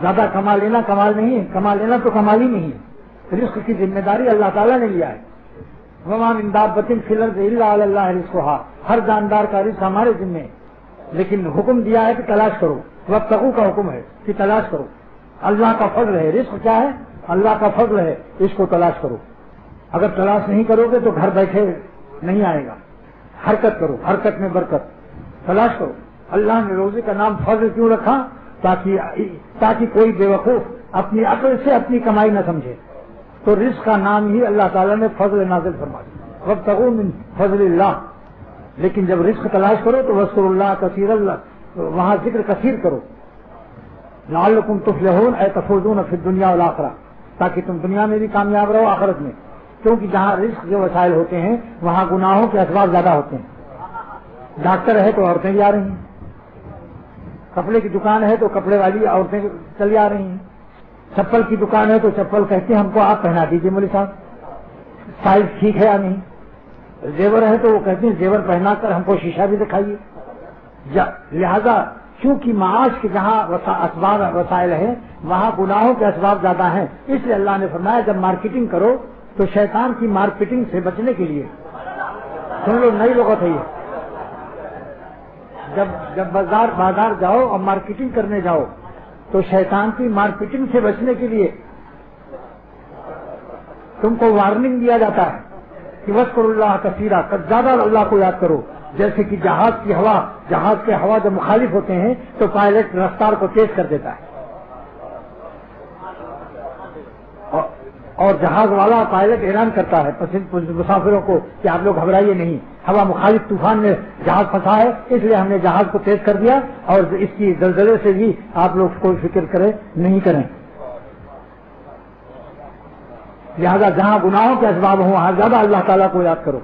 زیادہ کما لینا کمال نہیں ہے، کما لینا تو کمال ہی نہیں ہے۔ رزق کی ذمہ داری اللہ تعالیٰ نے لیا ہے۔ وما من دابۃ فی الارض الا علی اللہ رزقها، ہر جاندار کا رزق ہمارے ذمہ ہے، لیکن حکم دیا ہے کہ تلاش کرو، وابتغوا کا حکم ہے کہ تلاش کرو۔ اللہ کا فضل ہے، رزق کیا ہے؟ اللہ کا فضل ہے، اس کو تلاش کرو۔ اگر تلاش نہیں کرو گے تو گھر بیٹھے نہیں آئے گا، حرکت کرو، حرکت میں برکت، تلاش کرو۔ اللہ نے روزے کا نام فضل کیوں رکھا؟ تاکہ کوئی بے وقوف اپنی عقل سے اپنی کمائی نہ سمجھے، تو رزق کا نام ہی اللہ تعالیٰ نے فضل نازل فرما دیا، وابتغوا من فضل اللہ۔ لیکن جب رزق تلاش کرو تو واذکروا اللہ کثیر، اللہ وہاں ذکر کثیر کرو، لعلکم تفلحون اے تفوزون فی الدنیا والآخرہ، تاکہ تم دنیا میں بھی کامیاب رہو آخرت میں، کیونکہ جہاں رزق کے وسائل ہوتے ہیں وہاں گناہوں کے اسباب زیادہ ہوتے ہیں۔ ڈاکٹر ہے تو عورتیں بھی آ رہی ہیں، کپڑے کی دکان ہے تو کپڑے والی عورتیں چلی آ رہی ہیں، چپل کی دکان ہے تو چپل کہتے ہیں ہم کو آپ پہنا دیجیے مولوی صاحب، سائز ٹھیک ہے یا نہیں۔ زیور ہے تو وہ کہتے ہیں زیور پہنا کر ہم کو شیشہ بھی دکھائیے۔ لہذا کیونکہ معاش کے جہاں اسباب وسائل ہیں وہاں گناہوں کے اسباب زیادہ ہیں، اس لیے اللہ نے فرمایا جب مارکیٹنگ کرو تو شیطان کی مارکیٹنگ سے بچنے کے لیے، سن لو نئی لغت ہے یہ، جب بازار جاؤ اور مارکیٹنگ کرنے جاؤ تو شیطان کی مارکیٹنگ سے بچنے کے لیے تم کو وارننگ دیا جاتا ہے کہ واذکروا اللہ کثیرا، زیادہ اللہ کو یاد کرو۔ جیسے کہ جہاز کے ہوا جب مخالف ہوتے ہیں تو پائلٹ رفتار کو تیز کر دیتا ہے، اور جہاز والا پائلٹ اعلان کرتا ہے مسافروں کو کہ آپ لوگ گھبرائیے نہیں، ہوا مخالف طوفان میں جہاز پھنسا ہے اس لیے ہم نے جہاز کو تیز کر دیا، اور اس کی زلزلے سے بھی آپ لوگ کوئی فکر نہیں کریں۔ لہذا جہاں گناہوں کے اسباب ہوں وہاں زیادہ اللہ تعالیٰ کو یاد کرو۔